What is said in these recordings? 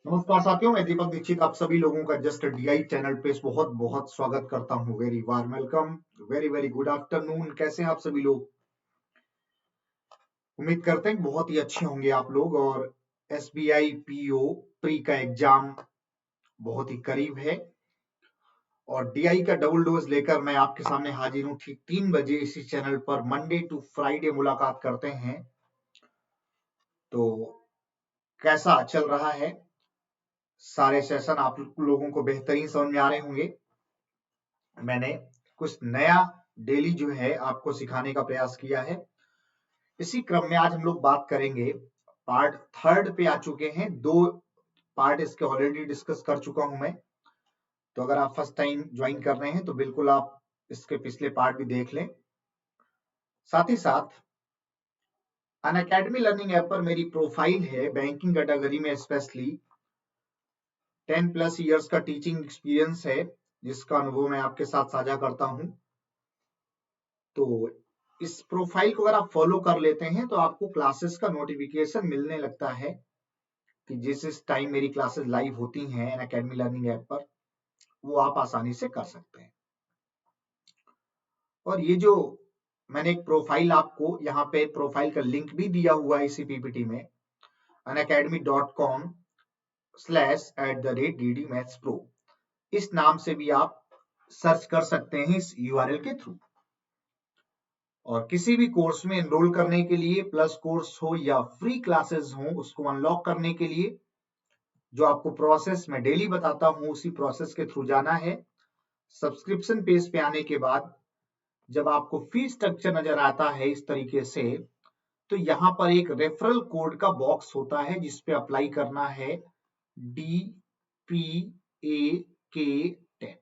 नमस्कार साथियों, मैं दीपक दीक्षित आप सभी लोगों का जस्ट डीआई चैनल पे बहुत बहुत स्वागत करता हूँ। Very warm welcome, very very good afternoon. कैसे हैं आप सभी लोग? उम्मीद करते हैं बहुत ही अच्छे होंगे आप लोग। और एसबीआई पीओ प्री का एग्जाम बहुत ही करीब है और डीआई का डबल डोज लेकर मैं आपके सामने हाजिर हूँ ठीक 3 बजे इसी चैनल पर। मंडे टू फ्राइडे मुलाकात करते हैं। तो कैसा चल रहा है? सारे सेशन आप लोगों को बेहतरीन समझ में आ रहे होंगे। मैंने कुछ नया डेली जो है आपको सिखाने का प्रयास किया है। इसी क्रम में आज हम लोग बात करेंगे। पार्ट थर्ड पे आ चुके हैं। 2 पार्ट इसके ऑलरेडी डिस्कस कर चुका हूं मैं। तो अगर आप फर्स्ट टाइम ज्वाइन कर रहे हैं तो बिल्कुल आप इसके पिछले पार्ट भी देख लें। साथ ही साथ अनअकैडमी लर्निंग ऐप पर मेरी प्रोफाइल है बैंकिंग कैटेगरी में, स्पेशली 10+ ईयर्स का टीचिंग एक्सपीरियंस है जिसका अनुभव मैं आपके साथ साझा करता हूं। तो इस प्रोफाइल को अगर आप फॉलो कर लेते हैं तो आपको क्लासेस का नोटिफिकेशन मिलने लगता है कि जिस टाइम मेरी क्लासेस लाइव होती हैं अनअकैडमी लर्निंग ऐप पर, वो आप आसानी से कर सकते हैं। और ये जो मैंने एक प्रोफाइल आपको यहाँ पे प्रोफाइल का लिंक भी दिया हुआ है इसी पीपीटी में, unacademy.com/@DD Maths Pro, इस नाम से भी आप सर्च कर सकते हैं इस यूआरएल के थ्रू। और किसी भी कोर्स में एनरोल करने के लिए, प्लस कोर्स हो या फ्री क्लासेस हो, उसको अनलॉक करने के लिए जो आपको प्रोसेस मैं डेली बताता हूं उसी प्रोसेस के थ्रू जाना है। सब्सक्रिप्शन पेज पे आने के बाद जब आपको फी स्ट्रक्चर नजर आता है इस तरीके से, तो यहाँ पर एक रेफरल कोड का बॉक्स होता है जिसपे अप्लाई करना है DPAK10।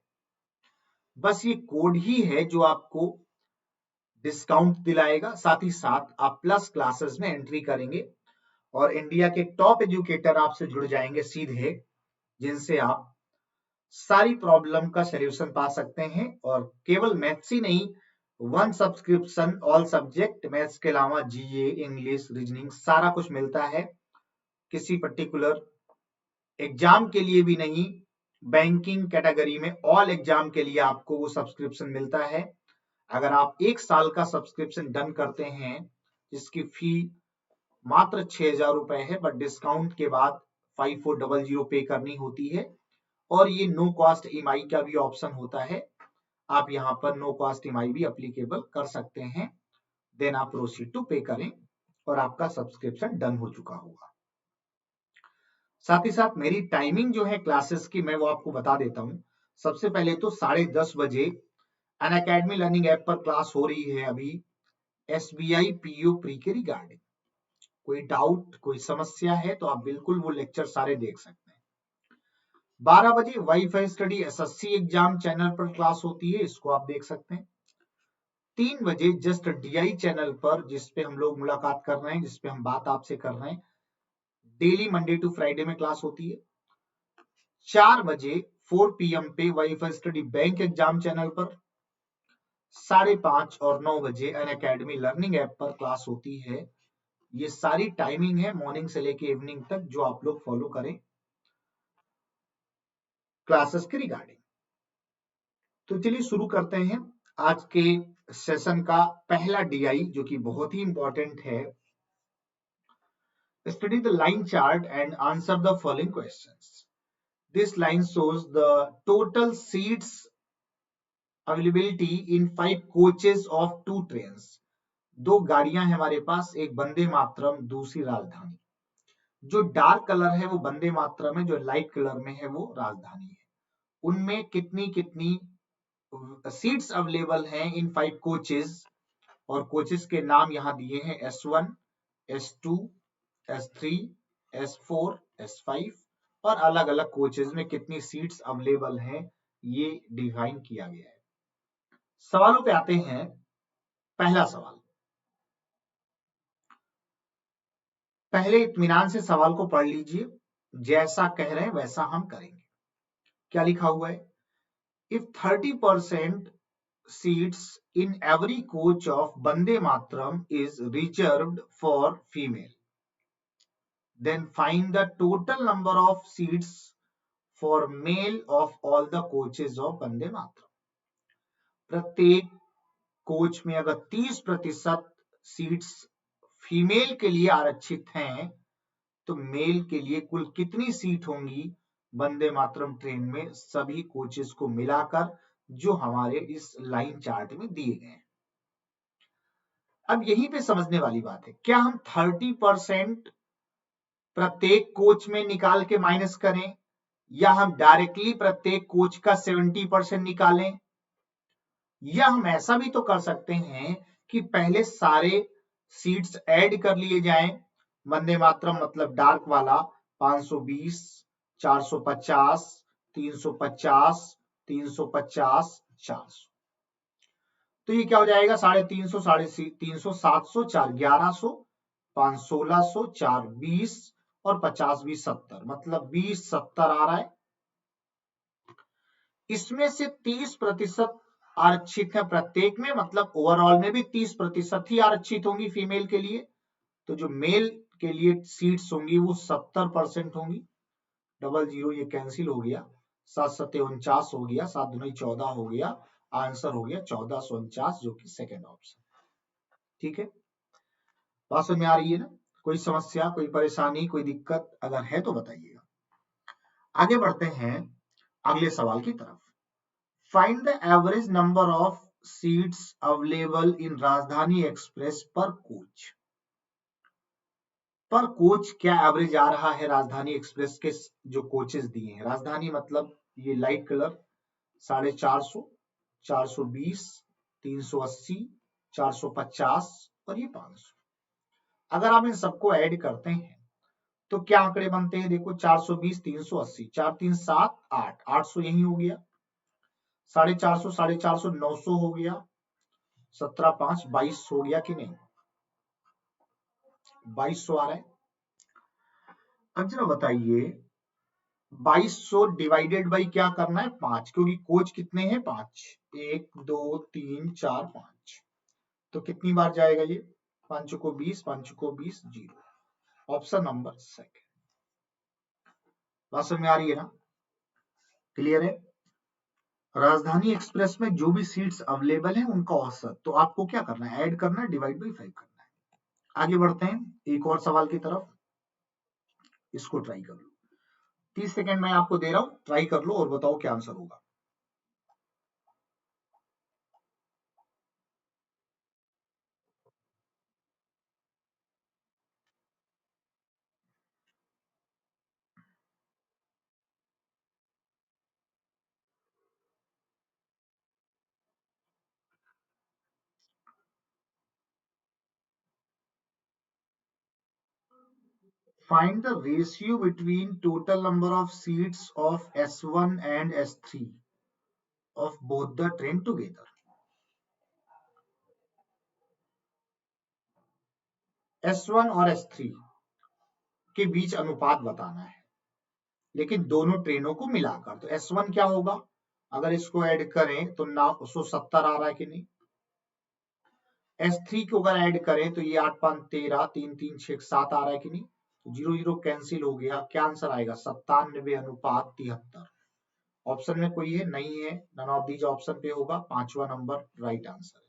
बस ये कोड ही है जो आपको डिस्काउंट दिलाएगा। साथ ही साथ आप प्लस क्लासेस में एंट्री करेंगे और इंडिया के टॉप एजुकेटर आपसे जुड़ जाएंगे सीधे, जिनसे आप सारी प्रॉब्लम का सलूशन पा सकते हैं। और केवल मैथ्स ही नहीं, 1 सब्सक्रिप्शन ऑल सब्जेक्ट मैथ्स के अलावा जीए, इंग्लिश, रीजनिंग सारा कुछ मिलता है। किसी पर्टिकुलर एग्जाम के लिए भी नहीं, बैंकिंग कैटेगरी में ऑल एग्जाम के लिए आपको वो सब्सक्रिप्शन मिलता है। अगर आप 1 साल का सब्सक्रिप्शन डन करते हैं जिसकी फी मात्र 6,000 रुपए है, बट डिस्काउंट के बाद 5400 पे करनी होती है। और ये नो कॉस्ट ईएमआई का भी ऑप्शन होता है। आप यहाँ पर नो कॉस्ट ईएमआई भी अप्लीकेबल कर सकते हैं। देन आप प्रोसीड टू पे करें और आपका सब्सक्रिप्शन डन हो चुका होगा। साथ ही साथ मेरी टाइमिंग जो है क्लासेस की, मैं वो आपको बता देता हूँ। सबसे पहले तो 10:30 बजे अनअकैडमी लर्निंग ऐप पर क्लास हो रही है अभी एसबीआई पीओ प्री के रिगार्डिंग। कोई डाउट, कोई समस्या है तो आप बिल्कुल वो लेक्चर सारे देख सकते हैं। 12 बजे wifi study SSC exam channel पर क्लास होती है, इसको आप देख सकते हैं। 3 बजे जस्ट डीआई चैनल पर, जिसपे हम लोग मुलाकात कर रहे हैं, जिसपे हम बात आपसे कर रहे हैं, डेली मंडे टू फ्राइडे में क्लास होती है। 4 बजे 4 PM पे wifi study bank exam channel पर। 5:30 और 9 बजे अनअकैडमी लर्निंग ऐप पर क्लास होती है। ये सारी टाइमिंग है मॉर्निंग से लेके इवनिंग तक, जो आप लोग फॉलो करें क्लासेस के रिगार्डिंग। तो चलिए शुरू करते हैं आज के सेशन का पहला डीआई, जो कि बहुत ही इंपॉर्टेंट है। Study the line chart and answer the following questions. This line shows the total seats availability in 5 coaches of 2 trains. 2 गाड़ियां हैं हमारे पास, एक वंदे मातरम, दूसरी राजधानी। जो डार्क कलर है वो वंदे मातरम है, जो लाइट कलर में है वो राजधानी है। उनमें कितनी कितनी सीट्स अवेलेबल हैं इन 5 कोचेस, और कोचेस के नाम यहां दिए हैं S1, S2, S3, S4, S5, और अलग अलग कोचेस में कितनी सीट्स अवेलेबल हैं ये डिफाइन किया गया है। सवालों पे आते हैं। पहला सवाल, पहले इत्मीनान से सवाल को पढ़ लीजिए, जैसा कह रहे हैं वैसा हम करेंगे। क्या लिखा हुआ है? If 30% seats in every coach of Vande Mataram is reserved for female, Then find the total number of seats for male of all the coaches of Vande Mataram. प्रत्येक कोच में अगर 30% सीट्स फीमेल के लिए आरक्षित हैं तो मेल के लिए कुल कितनी सीट होंगी वंदे मातरम ट्रेन में सभी कोचेस को मिलाकर, जो हमारे इस लाइन चार्ट में दिए गए हैं. अब यहीं पे समझने वाली बात है, क्या हम 30% प्रत्येक कोच में निकाल के माइनस करें या हम डायरेक्टली प्रत्येक कोच का 70% निकालें, या हम ऐसा भी तो कर सकते हैं कि पहले सारे सीट्स ऐड कर लिए जाएं. वंदे मातरम मतलब डार्क वाला 520, 450, 350, 350, 400. तो ये क्या हो जाएगा 350, 350, 700, 4 1100, 5 1600, 4 20 और 50 20 70, मतलब 20 70 आ रहा है. इसमें से 30% आरक्षित है प्रत्येक में, मतलब ओवरऑल में भी 30% ही आरक्षित होंगी फीमेल के लिए. तो जो मेल के लिए सीट्स होंगी वो 70% होंगी. 00 ये कैंसिल हो गया, 7 7 49 हो गया, 7 2 14 हो गया. आंसर हो गया 1449, जो कि सेकेंड ऑप्शन. ठीक है, बात समझ में आ रही है ना? कोई समस्या, कोई परेशानी, कोई दिक्कत अगर है तो बताइएगा. आगे बढ़ते हैं अगले सवाल की तरफ. Find the average number of seats available in राजधानी एक्सप्रेस पर कोच. पर कोच क्या एवरेज आ रहा है राजधानी एक्सप्रेस के जो कोचेस दिए हैं. राजधानी मतलब ये लाइट कलर 450, 420, 380, 450 और ये 500. अगर आप इन सबको ऐड करते हैं तो क्या आंकड़े बनते हैं? देखो 420, 380, 4 3 7 8, 800 यही हो गया. 450, 450, 900 हो गया. 17 5 22 हो गया कि नहीं? 2200 आ रहा है. अब जरा बताइए 2200 डिवाइडेड बाई क्या करना है? 5, क्योंकि कोच कितने हैं? 5. 1 2 3 4 5. तो कितनी बार जाएगा ये? 5 को 20, 5 को 20, 0. Option number second. बात समझ में आ रही है ना? क्लियर है? राजधानी एक्सप्रेस में जो भी सीट्स अवेलेबल है उनका औसत, तो आपको क्या करना है? ऐड करना है, डिवाइड बाई 5 करना है. आगे बढ़ते हैं एक और सवाल की तरफ. इसको ट्राई कर लो. 30 सेकंड मैं आपको दे रहा हूं, ट्राई कर लो और बताओ क्या आंसर होगा. Find the ratio between total number of seats of S1 and S3 of both the train together. S1 और S3 के बीच अनुपात बताना है, लेकिन दोनों ट्रेनों को मिलाकर. तो S1 क्या होगा? अगर इसको ऐड करें तो 970 आ रहा है कि नहीं? S3 को अगर ऐड करें तो ये 8 5 13, 3 3 6 7 आ रहा है कि नहीं? 0 0 कैंसिल हो गया. क्या आंसर आएगा? 97:73. ऑप्शन में कोई है? नहीं है. नन ऑफ दीज ऑप्शन पे होगा. 5वां नंबर राइट आंसर है.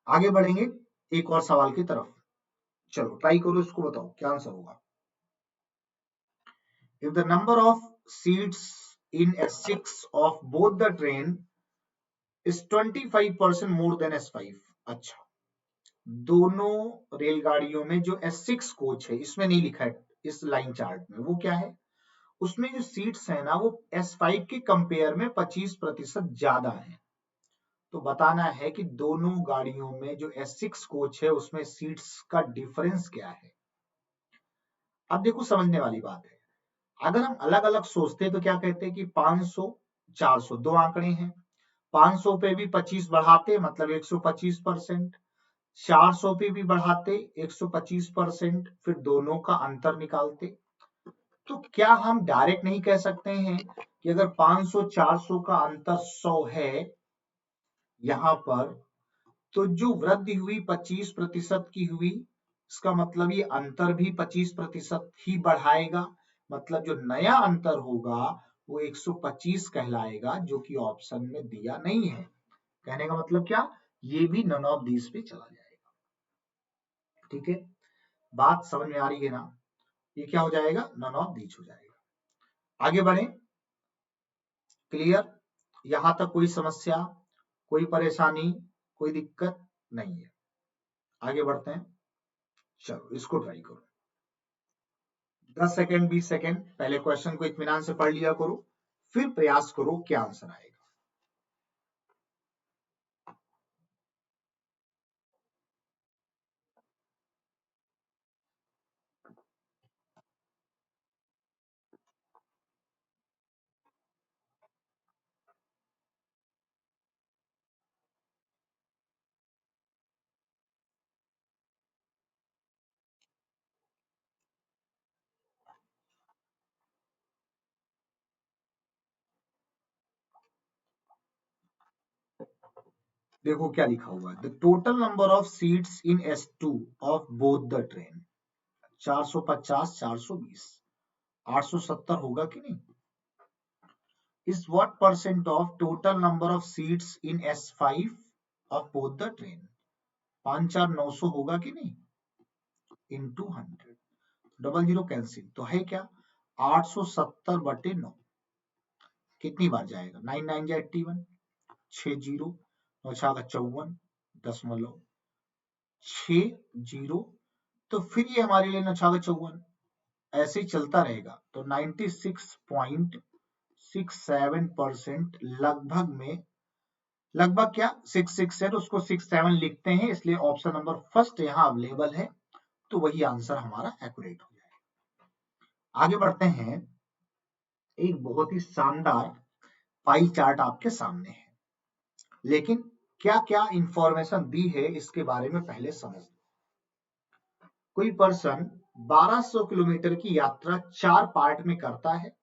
आगे बढ़ेंगे एक और सवाल की तरफ. चलो ट्राई करो, इसको बताओ क्या आंसर होगा. If the number of seats in S6 of both the train is 25% more than S5. अच्छा, दोनों रेलगाड़ियों में जो S6 कोच है, इसमें नहीं लिखा है इस लाइन चार्ट में, वो क्या है? उसमें जो सीट्स है ना वो S5 के कंपेयर में 25% ज्यादा है. तो बताना है कि दोनों गाड़ियों में जो S6 कोच है उसमें सीट्स का डिफरेंस क्या है. अब देखो समझने वाली बात है, अगर हम अलग अलग सोचते तो क्या कहते हैं कि 500 400 दो आंकड़े हैं. 500 पे भी 25 बढ़ाते मतलब 125%. 400 पे भी बढ़ाते 125%, फिर दोनों का अंतर निकालते. तो क्या हम डायरेक्ट नहीं कह सकते हैं कि अगर 500 400 का अंतर 100 है यहां पर, तो जो वृद्धि हुई 25% की हुई इसका मतलब ये अंतर भी 25% ही बढ़ाएगा, मतलब जो नया अंतर होगा वो 125 कहलाएगा, जो कि ऑप्शन में दिया नहीं है। कहने का मतलब क्या, ये भी नन ऑफ दीज पे चला जाएगा। ठीक है, बात समझ में आ रही है ना? ये क्या हो जाएगा, नन ऑफ दीज हो जाएगा। आगे बढ़े, क्लियर? यहां तक कोई समस्या, कोई परेशानी, कोई दिक्कत नहीं है? आगे बढ़ते हैं, चलो इसको ट्राई करो। 10 सेकेंड 20 सेकेंड पहले क्वेश्चन को इत्मीनान से पढ़ लिया करो, फिर प्रयास करो क्या आंसर आएगा। देखो क्या लिखा हुआ है, the total number of seats in S2 of both the train 450 420 870 होगा कि नहीं? Is what percent of total number of seats in S5 of both the train 5 4 900 होगा कि नहीं? इंटू 100, डबल जीरो कैंसिल, तो है क्या 870/9, कितनी बार जाएगा, 9 9 जा 81, 6 जीरो, 9 6 54, 0.60, तो फिर ये हमारे लिए 9 6 54 ऐसे ही चलता रहेगा, तो 96.67% लगभग में, लगभग क्या 66 है तो उसको 67 लिखते हैं, इसलिए ऑप्शन नंबर फर्स्ट यहाँ अवेलेबल है, तो वही आंसर हमारा एक्यूरेट हो जाएगा। आगे बढ़ते हैं, एक बहुत ही शानदार पाई चार्ट आपके सामने है, लेकिन क्या क्या इंफॉर्मेशन दी है इसके बारे में पहले समझ लो। कोई पर्सन 1200 किलोमीटर की यात्रा 4 पार्ट में करता है,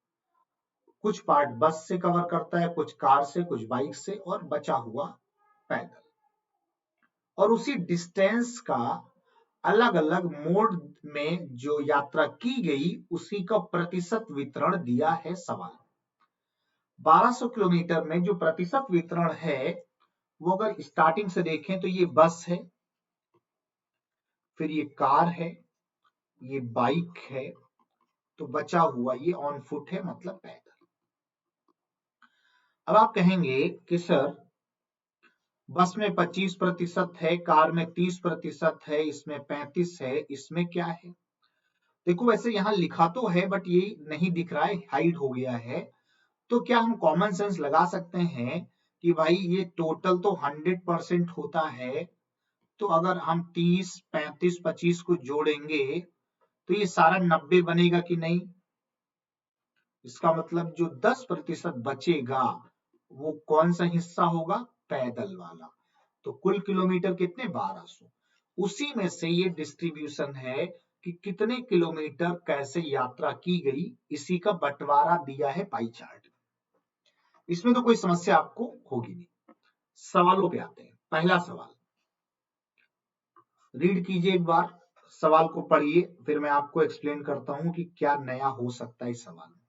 कुछ पार्ट बस से कवर करता है, कुछ कार से, कुछ बाइक से, और बचा हुआ पैदल, और उसी डिस्टेंस का अलग अलग मोड में जो यात्रा की गई उसी का प्रतिशत वितरण दिया है सवाल। 1200 किलोमीटर में जो प्रतिशत वितरण है वो अगर स्टार्टिंग से देखें तो ये बस है, फिर ये कार है, ये बाइक है, तो बचा हुआ ये ऑन फुट है, मतलब पैदल। अब आप कहेंगे कि सर बस में 25% है, कार में 30% है, इसमें 35 है, इसमें क्या है? देखो वैसे यहाँ लिखा तो है बट ये नहीं दिख रहा है, हाइड हो गया है, तो क्या हम कॉमन सेंस लगा सकते हैं कि भाई ये टोटल तो 100% होता है, तो अगर हम 30 35 25 को जोड़ेंगे तो ये सारा 90 बनेगा कि नहीं? इसका मतलब जो 10% बचेगा वो कौन सा हिस्सा होगा, पैदल वाला। तो कुल किलोमीटर कितने, 1200, उसी में से ये डिस्ट्रीब्यूशन है कि कितने किलोमीटर कैसे यात्रा की गई, इसी का बंटवारा दिया है पाई चार्ट। इसमें तो कोई समस्या आपको होगी नहीं। सवालों पे आते हैं, पहला सवाल रीड कीजिए एक बार, सवाल को पढ़िए, फिर मैं आपको एक्सप्लेन करता हूं कि क्या नया हो सकता है इस सवाल में।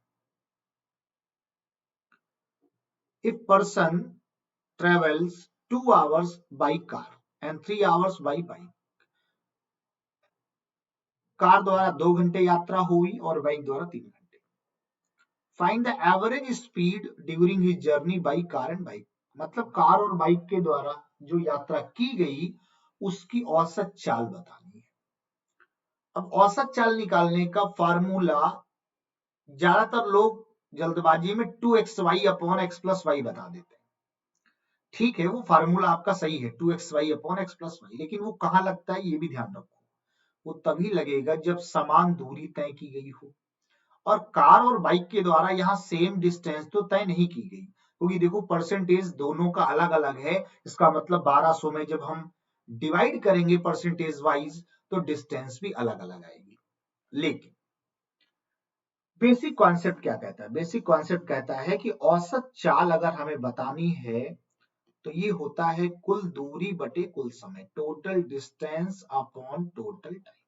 If person travels 2 hours by car and 3 hours by bike, car द्वारा 2 घंटे यात्रा हुई और बाइक द्वारा 3 घंटे। Find the average speed during his journey by car and bike, मतलब कार और बाइक के द्वारा जो यात्रा की गई उसकी औसत चाल बतानी है। अब औसत चाल निकालने का फार्मूला ज्यादातर लोग जल्दबाजी में 2xy/x+y बता देते हैं। ठीक है, वो फार्मूला आपका सही है 2xy/x+y, लेकिन वो कहां लगता है ये भी ध्यान रखो, वो तभी लगेगा जब समान दूरी तय की गई हो, और कार और बाइक के द्वारा यहाँ सेम डिस्टेंस तो तय नहीं की गई, क्योंकि देखो परसेंटेज दोनों का अलग अलग है, इसका मतलब 1200 में जब हम डिवाइड करेंगे परसेंटेज वाइज तो डिस्टेंस भी अलग अलग आएगी। लेकिन बेसिक कॉन्सेप्ट क्या कहता है, बेसिक कॉन्सेप्ट कहता है कि औसत चाल अगर हमें बतानी है तो ये होता है कुल दूरी बटे कुल समय, total distance upon total time.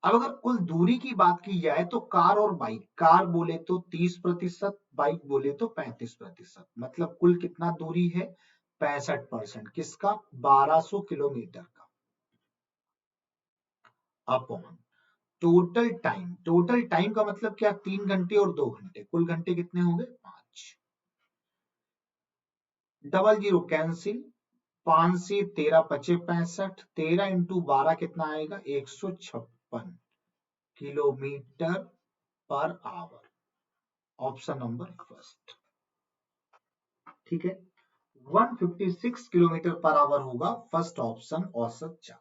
अब अगर कुल दूरी की बात की जाए तो कार और बाइक, कार बोले तो 30%, बाइक बोले तो 35%, मतलब कुल कितना दूरी है 65%, किसका 1200 किलोमीटर का, अपॉन टोटल टाइम का मतलब क्या, 3 घंटे और 2 घंटे, कुल घंटे कितने होंगे 5, डबल जीरो कैंसिल, 5 से 13 पचे 65, 13 इंटू 12 कितना आएगा 156 kilometre per our, option number first. ठीक है, 156 किलोमीटर पर आवर होगा फर्स्ट ऑप्शन औसत चाल।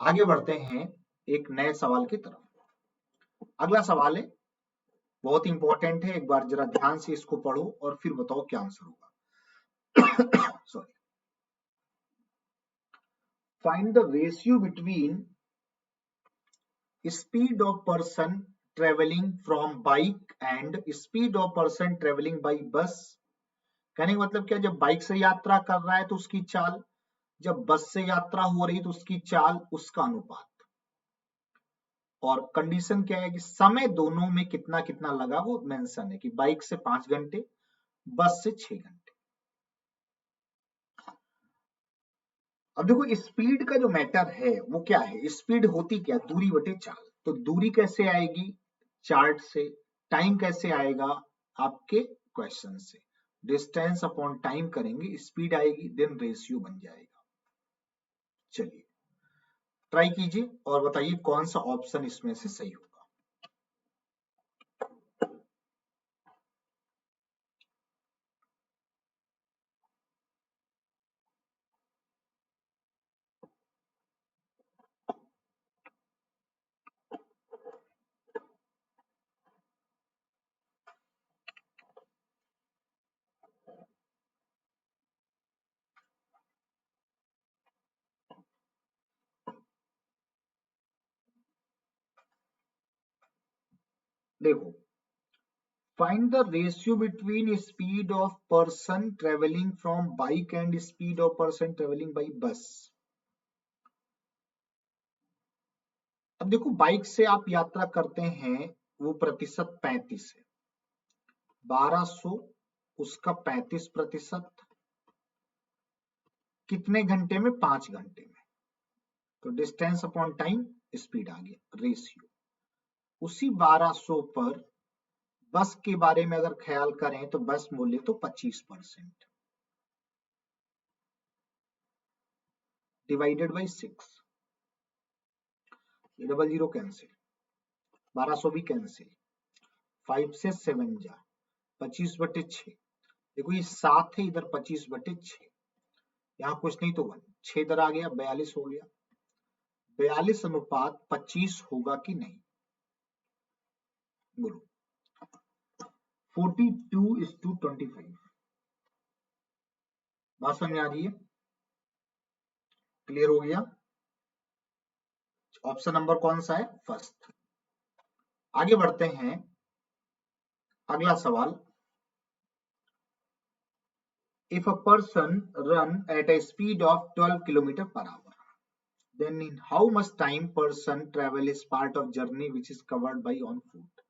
आगे बढ़ते हैं एक नए सवाल की तरफ। अगला सवाल है, बहुत इंपॉर्टेंट है, एक बार जरा ध्यान से इसको पढ़ो और फिर बताओ क्या आंसर होगा। Sorry, find the ratio between speed of person travelling from bike and speed of person travelling by bus. कहने का मतलब क्या, जब बाइक से यात्रा कर रहा है तो उसकी चाल, जब बस से यात्रा हो रही तो उसकी चाल, उसका अनुपात। और कंडीशन क्या है कि समय दोनों में कितना कितना लगा वो मेंशन है, कि बाइक से 5 घंटे, बस से 6 घंटे। अब देखो स्पीड का जो मैटर है वो क्या है, स्पीड होती क्या, दूरी बटे चाल। तो दूरी कैसे आएगी चार्ट से, टाइम कैसे आएगा आपके क्वेश्चन से, डिस्टेंस अपॉन टाइम करेंगे, स्पीड आएगी, देन रेशियो बन जाएगा। चलिए ट्राई कीजिए और बताइए कौन सा ऑप्शन इसमें से सही होगा। देखो, find the ratio between speed of person traveling from bike and speed of person traveling by bus। अब देखो बाइक से आप यात्रा करते हैं वो प्रतिशत 35 है, 1200 उसका 35%, कितने घंटे में 5 घंटे में, तो डिस्टेंस अपॉन टाइम स्पीड आ गया रेशियो। उसी 1200 पर बस के बारे में अगर ख्याल करें तो बस मूल्य तो 25% divided by 6, double zero cancel, 1200 भी कैंसिल, 5 से 7 जा 25/6, देखो ये 7 है, इधर 25/6, यहाँ कुछ नहीं तो 1, 6 इधर आ गया 42 हो गया, 42 अनुपात 25 होगा कि नहीं, बोलो। 42:25, बात समझ आ रही है, क्लियर हो गया। ऑप्शन नंबर कौन सा है, फर्स्ट। आगे बढ़ते हैं, अगला सवाल, if a person run at a speed of 12 kilometre per our, then in how much time person travel is part of journey which is covered by on foot।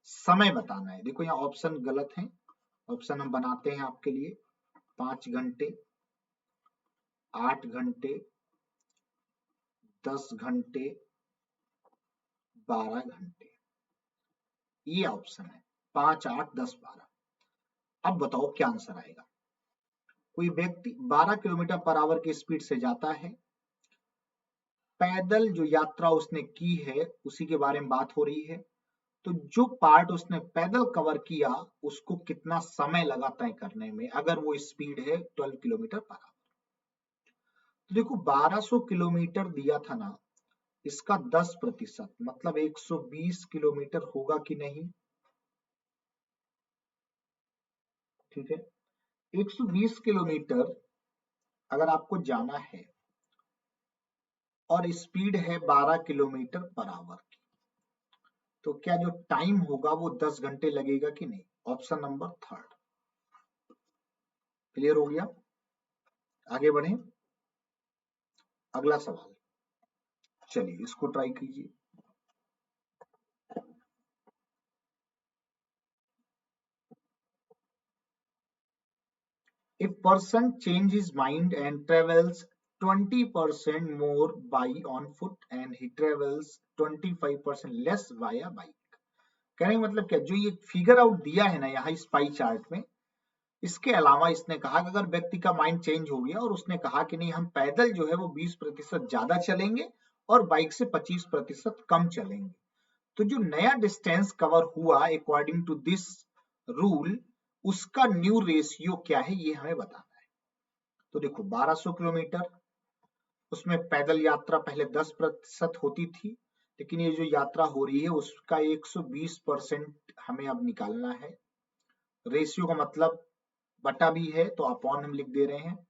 समय बताना है। देखो यहाँ ऑप्शन गलत है, ऑप्शन हम बनाते हैं आपके लिए, 5 घंटे, 8 घंटे, 10 घंटे, 12 घंटे, ये ऑप्शन है 5, 8, 10, 12। अब बताओ क्या आंसर आएगा। कोई व्यक्ति 12 किलोमीटर पर आवर की स्पीड से जाता है, पैदल जो यात्रा उसने की है उसी के बारे में बात हो रही है, तो जो पार्ट उसने पैदल कवर किया उसको कितना समय लगा तय करने में, अगर वो स्पीड है 12 किलोमीटर पर आवर। तो देखो 1200 किलोमीटर दिया था ना, इसका 10% मतलब 120 किलोमीटर होगा कि नहीं, ठीक है। 120 किलोमीटर अगर आपको जाना है और स्पीड है 12 किलोमीटर पर आवर की, तो क्या जो टाइम होगा वो 10 घंटे लगेगा कि नहीं, ऑप्शन नंबर थर्ड। क्लियर हो गया, आगे बढ़े, अगला सवाल, चलिए इसको ट्राई कीजिए। If person change his mind and travels 20% more by on foot and he travels 25% less via bike। कहने का मतलब क्या, जो ये फिगर आउट दिया है ना यहाँ इस पाई चार्ट में, इसके अलावा इसने कहा कि अगर व्यक्ति का माइंड चेंज हो गया और उसने कहा कि नहीं हम पैदल जो है वो 20% ज्यादा चलेंगे और बाइक से 25% कम चलेंगे, तो जो नया डिस्टेंस कवर हुआ अकॉर्डिंग टू दिस रूल, उसका न्यू रेशियो क्या है ये हमें बताना है। तो देखो 1200 किलोमीटर, उसमें पैदल यात्रा पहले 10% होती थी, लेकिन ये जो यात्रा हो रही है उसका 120% हमें अब निकालना है। रेशियो का मतलब बटा भी है तो अपॉन हम लिख दे रहे हैं।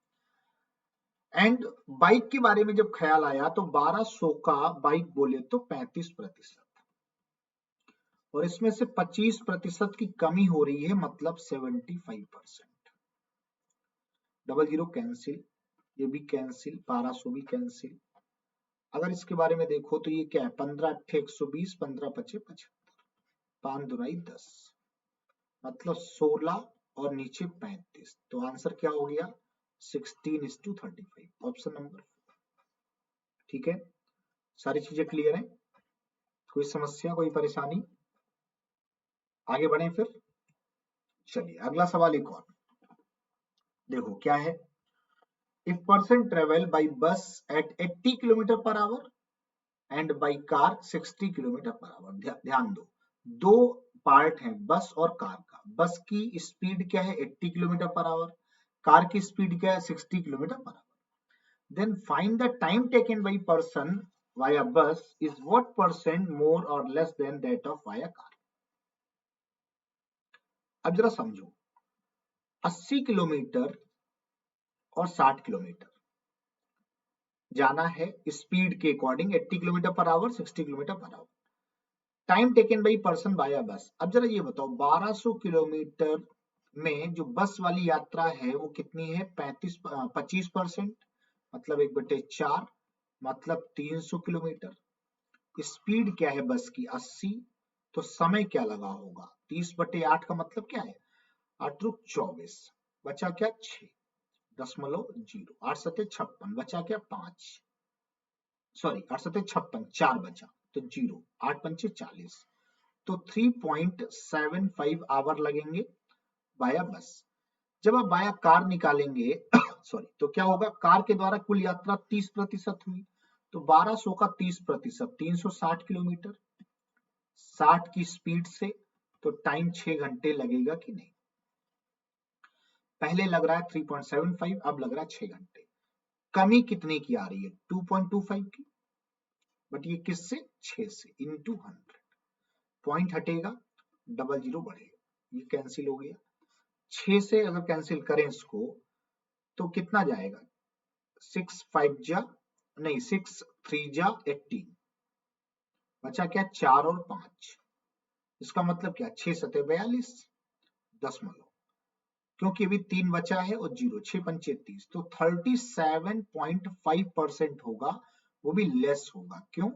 एंड बाइक के बारे में जब ख्याल आया तो 1200 का बाइक बोले तो 35%, और इसमें से 25% की कमी हो रही है, मतलब 75%। डबल जीरो कैंसिल, ये भी कैंसिल, 1200 भी कैंसिल। अगर इसके बारे में देखो तो ये क्या है, 15 अट्ठे 120, 15 पचे 75, 5 दुनाई 10, मतलब 16 और नीचे 35, तो आंसर क्या हो गया 16:35, ऑप्शन नंबर। ठीक है, सारी चीजें क्लियर है, कोई समस्या कोई परेशानी? आगे बढ़े फिर, चलिए अगला सवाल एक और देखो क्या है। If person travel by bus at 80 kilometre per hour and by car 60 kilometre per hour. ध्यान दो, दो पार्ट हैं बस और कार का। बस की स्पीड क्या है 80 किलोमीटर पर आवर, कार की स्पीड क्या है 60 kilometre per hour. Then find the time taken by person via bus is what percent more or less than that of via car. अब जरा समझो, 80 किलोमीटर और 60 किलोमीटर जाना है स्पीड के according, 80 kilometre per our 60 kilometre per our. Time taken by person बाया बस। अब जरा ये बताओ 1200 किलोमीटर में जो बस वाली यात्रा है वो कितनी है, 25%, मतलब 1/4, मतलब 300 किलोमीटर। स्पीड क्या है बस की 80, तो समय क्या लगा होगा 30/8 का मतलब क्या है 8 रुक 24, बचा क्या 6.0, 8 सते 56, बचा क्या 5, सॉरी 8 सते 56, 4 बचा तो 0, 8 पंचे 40, तो 3.75 आवर लगेंगे बाया बस। जब आप बाया कार निकालेंगे सॉरी, तो क्या होगा, कार के द्वारा कुल यात्रा 30% हुई, तो 1200 का 30%, 360 किलोमीटर, 60 की स्पीड से, तो टाइम 6 घंटे लगेगा कि नहीं। पहले लग रहा है 3.75, अब लग रहा है 6 घंटे। कमी कितने की आ रही है 2.25 की, बट ये किससे 6 से इंटू 100, पॉइंट हटेगा, डबल जीरो बढ़ेगा, ये कैंसिल हो गया। 6 से अगर कैंसिल करें इसको तो कितना जाएगा, 6 5 जा नहीं 6 3 जा 18, बचा क्या 4 और 5, इसका मतलब क्या 6 सते 42 दशमलव, क्योंकि अभी 3 बचा है और 0, 6 पंचे 30, तो 37.5% होगा, वो भी लेस होगा। क्यों,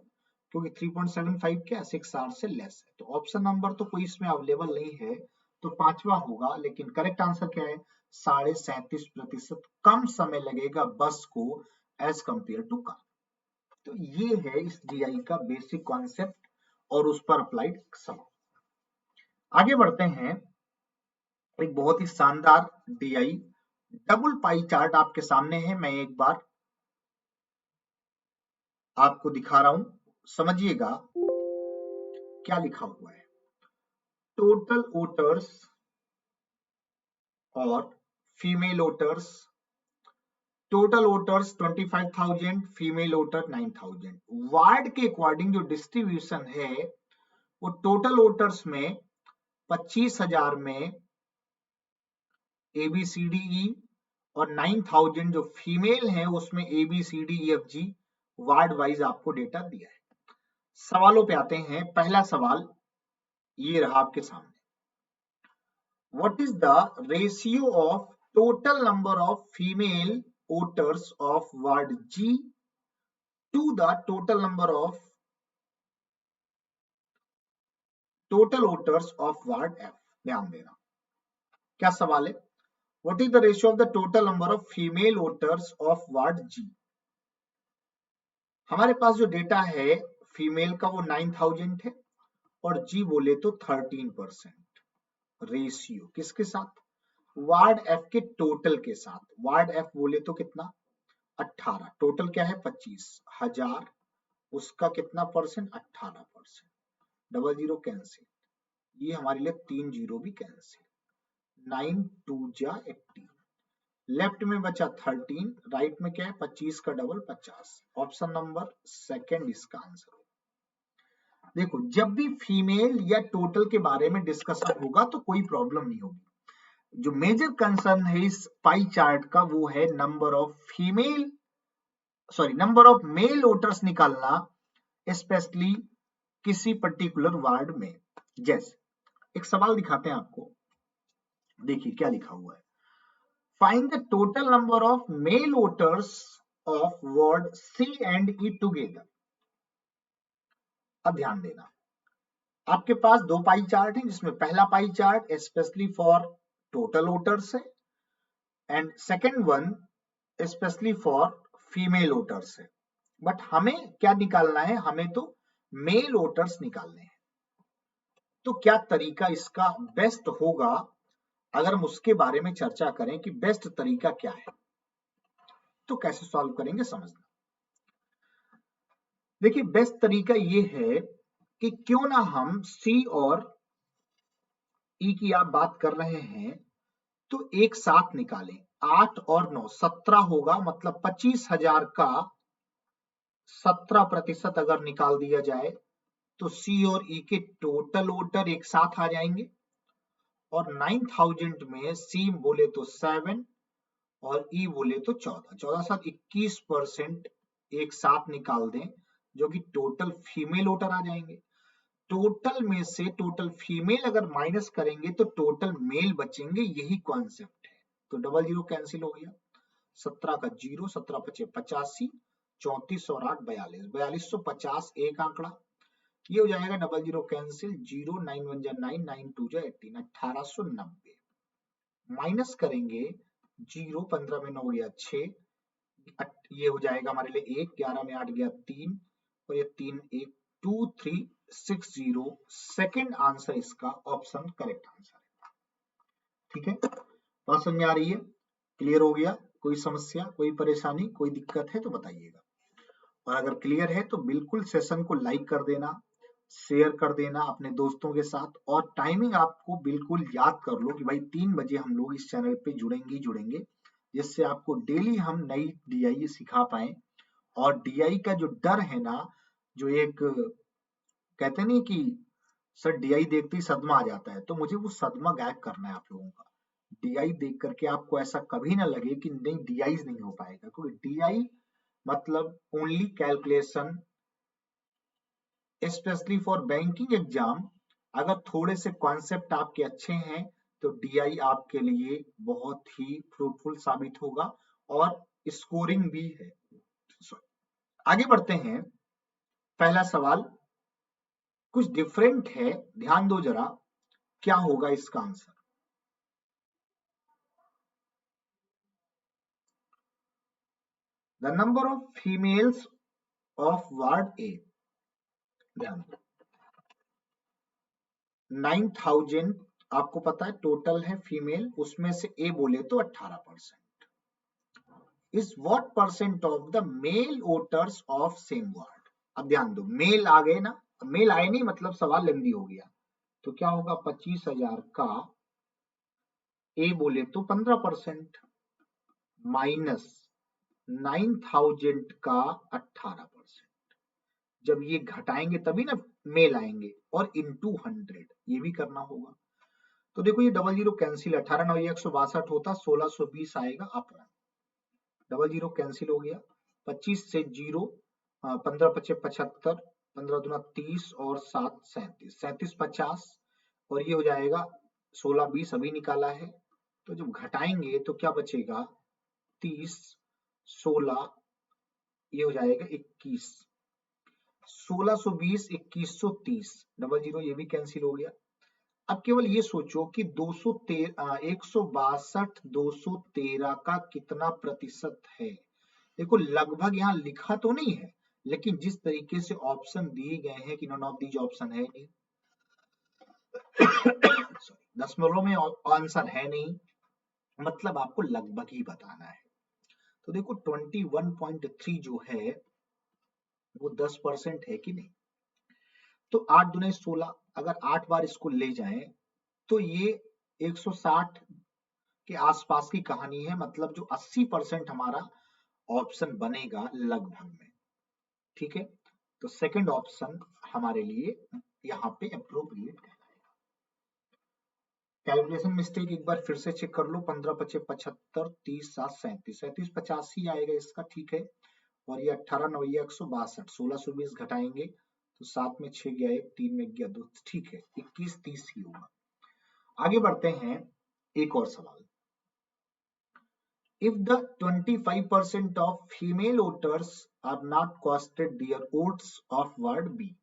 क्योंकि 3.75 क्या 6 आवर से लेस है। तो ऑप्शन नंबर तो कोई इसमें अवेलेबल नहीं है, तो पांचवा होगा, लेकिन करेक्ट आंसर क्या है 37.5% कम समय लगेगा बस को एज कंपेयर टू कार। तो ये है इस जीआई का बेसिक कॉन्सेप्ट और उस पर अप्लाइड सवाल। आगे बढ़ते हैं, एक बहुत ही शानदार डीआई डबल पाई चार्ट आपके सामने है, मैं एक बार आपको दिखा रहा हूं, समझिएगा क्या लिखा हुआ है। टोटल वोटर्स और female voters, total voters 25,000, female voter 9,000। Ward के अकॉर्डिंग जो डिस्ट्रीब्यूशन है वो टोटल वोटर्स में 25,000 में ABCDE और 9,000 जो फीमेल है उसमें ABCDEFG वार्ड वाइज आपको डेटा दिया है। सवालों पे आते हैं, पहला सवाल ये रहा आपके सामने, what is the ratio of total number of female voters of ward G to the total number of total voters of ward F. ध्यान देना क्या सवाल है, what is the ratio of the total number of female voters of ward G. हमारे पास जो data है female का वो 9000 है और जी बोले तो 13%। रेशियो किसके साथ? वार्ड एफ के टोटल के साथ। वार्ड एफ बोले तो कितना? 18। टोटल क्या है? 25,000। उसका कितना परसेंट? 18%। डबल जीरो कैंसिल, ये हमारे लिए 3 जीरो भी कैंसिल। 9 2 जा 18। लेफ्ट में बचा 13, राइट में क्या है? 25 का डबल 50। ऑप्शन नंबर सेकंड इसका आंसर होगा। देखो जब भी फीमेल या टोटल के बारे में डिस्कशन होगा तो कोई प्रॉब्लम नहीं होगी। जो मेजर कंसर्न है इस पाई चार्ट का वो है नंबर ऑफ मेल वोटर्स निकालना, स्पेशली किसी पर्टिकुलर वार्ड में। जैसे एक सवाल दिखाते हैं आपको, देखिए क्या लिखा हुआ है। Find the total number of male voters of ward C and E together. अब ध्यान देना, आपके पास दो पाई चार्ट है जिसमें पहला pie chart specially for total voters है and second one specially for female voters है। बट हमें क्या निकालना है? हमें तो मेल वोटर्स निकालने हैं। तो क्या तरीका इसका बेस्ट होगा? अगर हम उसके बारे में चर्चा करें कि बेस्ट तरीका क्या है तो कैसे सॉल्व करेंगे, समझना। देखिए बेस्ट तरीका ये है कि क्यों ना हम सी और ई की आप बात कर रहे हैं तो एक साथ निकालें। 8 और 9 17 होगा, मतलब 25,000 का 17% अगर निकाल दिया जाए तो सी और ई के टोटल वोटर एक साथ आ जाएंगे। और 9000 में सी बोले तो 7 और ई बोले तो 14। 14 साथ 21% एक साथ निकाल दें जो कि टोटल फीमेल वोटर आ जाएंगे। टोटल में से टोटल फीमेल अगर माइनस करेंगे तो टोटल मेल बचेंगे, यही कॉन्सेप्ट है। तो डबल जीरो कैंसिल हो गया। 17 का जीरो, 17 पचे 85, 34 और 8 42, 4250 एक आंकड़ा। ये हो जाएगा डबल जीरो कैंसिल, जीरो 9 1 जा 9, 9 2 जा 18, 1890। माइनस करेंगे जीरो, 15 में 9 गया 6, ये हो जाएगा हमारे लिए 1, 11 में 8 गया 3 और ये 3 1 2360। सेकंड आंसर इसका ऑप्शन करेक्ट आंसर है। ठीक है, बात समझ में आ रही है? क्लियर हो गया? कोई समस्या, कोई परेशानी, कोई दिक्कत है तो बताइएगा। और अगर क्लियर है तो बिल्कुल सेशन को लाइक कर देना, शेयर कर देना अपने दोस्तों के साथ। और टाइमिंग आपको बिल्कुल याद कर लो कि भाई 3 बजे हम लोग इस चैनल पे जुड़ेंगे, जिससे आपको डेली हम नई डीआई सिखा पाए। और डीआई का जो डर है ना, जो एक कहते नहीं कि सर डीआई देखते ही सदमा आ जाता है, तो मुझे वो सदमा गायब करना है आप लोगों का। डीआई देख करके आपको ऐसा कभी ना लगे कि नहीं डीआई नहीं हो पाएगा, क्योंकि डीआई मतलब only calculation, specially for banking exam. अगर थोड़े से कॉन्सेप्ट आपके अच्छे हैं तो डीआई आपके लिए बहुत ही फ्रूटफुल साबित होगा और स्कोरिंग भी है। आगे बढ़ते हैं। पहला सवाल कुछ डिफरेंट है, ध्यान दो जरा, क्या होगा इसका answer? The number of females of ward A, ध्यान दो 9000 आपको पता है टोटल है फीमेल, उसमें से ए बोले तो 18%। Is what percent of the mail voters of same ward. अब ध्यान दो, मेल आ गए ना, मेल आए नहीं मतलब सवाल लेंदी हो गया। तो क्या होगा? 25,000 का ए बोले तो 15% माइनस 9000 का 18%। जब ये घटाएंगे तभी ना मेल आएंगे, और इंटू 100 ये भी करना होगा। तो देखो ये डबल जीरो कैंसिल, 18 9 162 होता, 1620 आएगा अपॉन डबल जीरो कैंसिल हो गया। 25 से जीरो, 15 पचे 75, 15 दूना 30 और 7 37, 37 50 और ये हो जाएगा 16 20 अभी निकाला है। तो जब घटाएंगे तो क्या बचेगा? 30 16, ये हो जाएगा 21, 1620 2130, डबल जीरो ये भी कैंसिल हो गया। अब केवल ये सोचो कि 162 213 का कितना प्रतिशत है। देखो लगभग यहाँ लिखा तो नहीं है, लेकिन जिस तरीके से ऑप्शन दिए गए हैं कि नॉन ऑफ दीज ऑप्शन है नहीं, सॉरी, दशमलव में आंसर है नहीं, मतलब आपको लगभग ही बताना है। तो देखो 21.3 जो है वो 10% है कि नहीं। तो 8 दूने 16, अगर 8 बार इसको ले जाएं तो ये 160 के आसपास की कहानी है, मतलब जो 80% हमारा ऑप्शन बनेगा लगभग में। ठीक है, तो सेकंड ऑप्शन हमारे लिए यहाँ पे अप्रोप्रिएट है। कैलकुलेशन मिस्टेक एक बार फिर से चेक कर लो। 15 पचे 75, 30 7 37, 37 85 आएगा इसका। ठीक है, और ये 18 9 162, 1620 घटाएंगे तो 7 में 6 गया 1, 3 में गया 2, ठीक है 21 30 ही होगा। आगे बढ़ते हैं, एक और सवाल। If the 25% of female voters are not casted their votes of Ward B,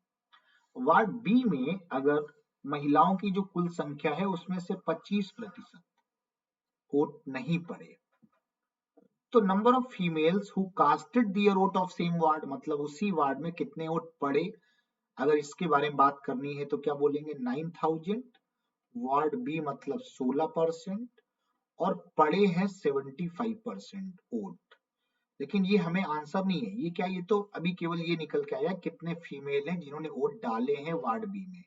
ward B में अगर महिलाओं की जो कुल संख्या है उसमें से 25% वोट नहीं पड़े, तो number of females who casted their vote of same ward, मतलब उसी वार्ड में कितने वोट पड़े, अगर इसके बारे में बात करनी है तो क्या बोलेंगे 9000। वार्ड बी मतलब 16% और पड़े हैं 75% वोट। लेकिन ये हमें आंसर नहीं है, ये क्या, ये तो अभी केवल ये निकल के आया कितने फीमेल हैं जिन्होंने वोट डाले हैं वार्ड बी में।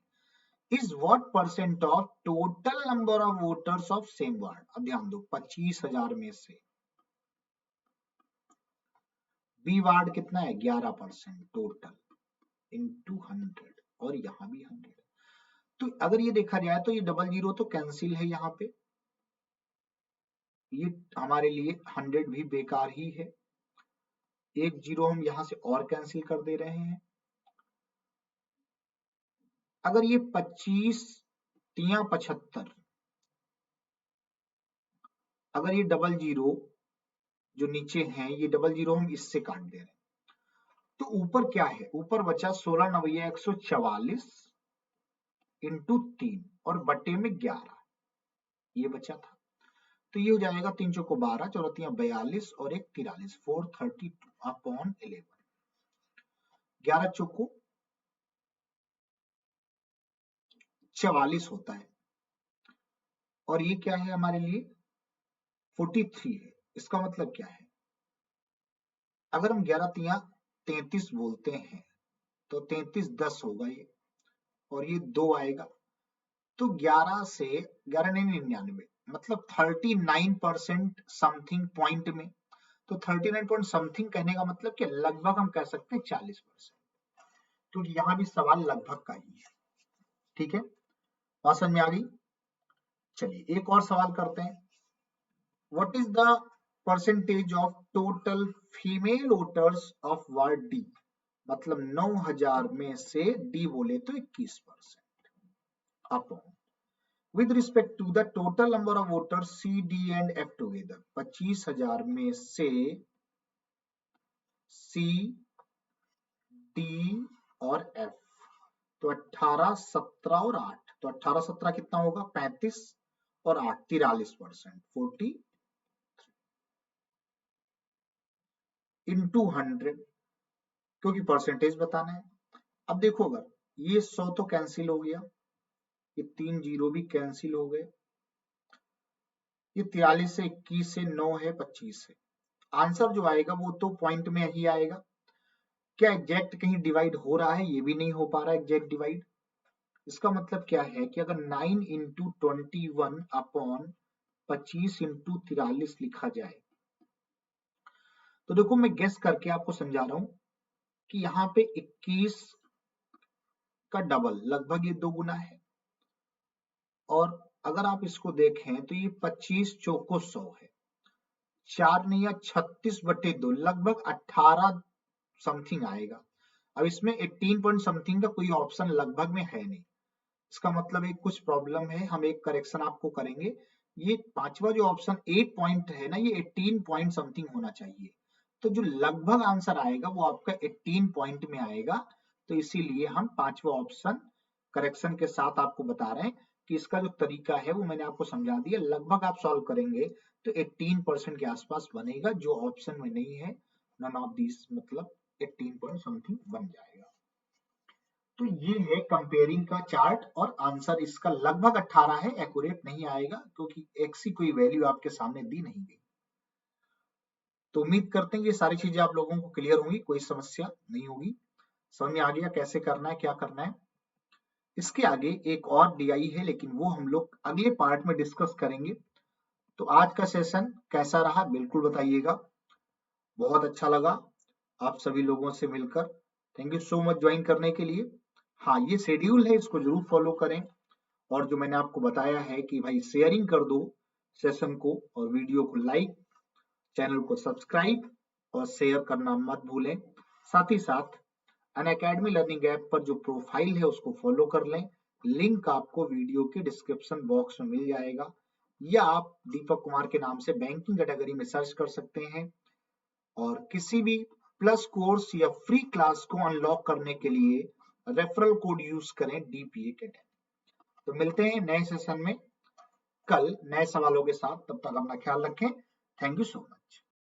Is what percent of total number of voters of same ward. अब ध्यान दो 25,000 में से बी वार्ड कितना है 11% टोटल इंटू 100, और यहाँ भी 100। तो अगर ये देखा जाए तो ये 00 तो कैंसिल है, यहाँ पे ये हमारे लिए 100 भी बेकार ही है। 1 0 हम यहां से और कैंसिल कर दे रहे हैं। अगर ये 25 तिया 75, अगर ये 00 जो नीचे हैं ये 00 हम इससे काट दे रहे हैं, तो ऊपर क्या है, ऊपर बचा 16 9 144 इंटू 3 और बटे में 11 ये बचा था। तो ये हो जाएगा 3 चौको 12 चौरतियां 42 और 1 43, 432 अपॉन 11। 11 चौको 44 होता है, और ये क्या है हमारे लिए 43 है। इसका मतलब क्या है, अगर हम 11 तिया 33 बोलते हैं तो 33 10 होगा ये, और ये 2 आएगा, तो 11 से 11 नहीं 99, मतलब 39% समथिंग पॉइंट में। तो 39 पॉइंट समथिंग कहने का मतलब कि लगभग हम कह सकते हैं 40%। तो यहाँ भी सवाल लगभग का ही है। ठीक है, बात समझ में आ गई। चलिए एक और सवाल करते हैं। What is the percentage of total female voters of ward D, मतलब 9000 में से डी बोले तो 21% upon with respect to the total number of voters C, D and F together, 25,000 में से C, D और F, तो 18 17 और 8, तो 18 17 कितना होगा 35 और 8 43%, 40 इंटू 100, क्योंकि परसेंटेज बताना है। अब देखो अगर ये 100 तो कैंसिल हो गया, ये 3 जीरो भी कैंसिल हो गए, ये 43 से 21 से 9 है 25 है। आंसर जो आएगा वो तो पॉइंट में ही आएगा। क्या एग्जैक्ट कहीं डिवाइड हो रहा है, ये भी नहीं हो पा रहा एग्जैक्ट डिवाइड। इसका मतलब क्या है कि अगर 9 इंटू 21 अपॉन 25 इंटू 43 लिखा जाए, तो देखो मैं गेस करके आपको समझा रहा हूं कि यहाँ पे 21 का डबल लगभग ये 2 गुना है, और अगर आप इसको देखें तो ये 25 चौको 100 है, 4 नहीं 36 बटे 2 लगभग 18 समथिंग आएगा। अब इसमें 18 पॉइंट समथिंग का कोई ऑप्शन लगभग में है नहीं, इसका मतलब एक कुछ प्रॉब्लम है, हम एक करेक्शन आपको करेंगे। ये पांचवा जो ऑप्शन 8 पॉइंट है ना, ये 18 पॉइंट समथिंग होना चाहिए, तो जो लगभग आंसर आएगा वो आपका 18 पॉइंट में आएगा। तो इसीलिए हम पांचवा ऑप्शन करेक्शन के साथ आपको बता रहे हैं कि इसका जो तरीका है वो मैंने आपको समझा दिया। लगभग आप सॉल्व करेंगे तो 18% के आसपास बनेगा, जो ऑप्शन में नहीं है नन ऑफ दिस, मतलब 18 पॉइंट समथिंग बन जाएगा। तो ये है कंपेयरिंग का चार्ट और आंसर इसका लगभग 18 है, एक्यूरेट नहीं आएगा क्योंकि एक्स ही कोई वैल्यू आपके सामने दी नहीं गई। तो उम्मीद करते हैं ये सारी चीजें आप लोगों को क्लियर होंगी, कोई समस्या नहीं होगी, समझ में आ गया कैसे करना है, क्या करना है। इसके आगे एक और डीआई है, लेकिन वो हम लोग अगले पार्ट में डिस्कस करेंगे। तो आज का सेशन कैसा रहा बिल्कुल बताइएगा। बहुत अच्छा लगा आप सभी लोगों से मिलकर, thank you so much join करने के लिए। हाँ, ये शेड्यूल है, इसको जरूर फॉलो करें। और जो मैंने आपको बताया है कि भाई शेयरिंग कर दो सेशन को, और वीडियो को लाइक, चैनल को सब्सक्राइब और शेयर करना मत भूलें। साथ ही साथ अनअकैडमी लर्निंग ऐप पर जो प्रोफाइल है उसको फॉलो कर लें, लिंक आपको वीडियो के डिस्क्रिप्शन बॉक्स में मिल जाएगा, या आप दीपक कुमार के नाम से बैंकिंग कैटेगरी में सर्च कर सकते हैं। और किसी भी प्लस कोर्स या फ्री क्लास को अनलॉक करने के लिए रेफरल कोड यूज करें DPA कैटेगरी। तो मिलते हैं नए सेशन में कल नए सवालों के साथ, तब तक अपना ख्याल रखें। Thank you so much.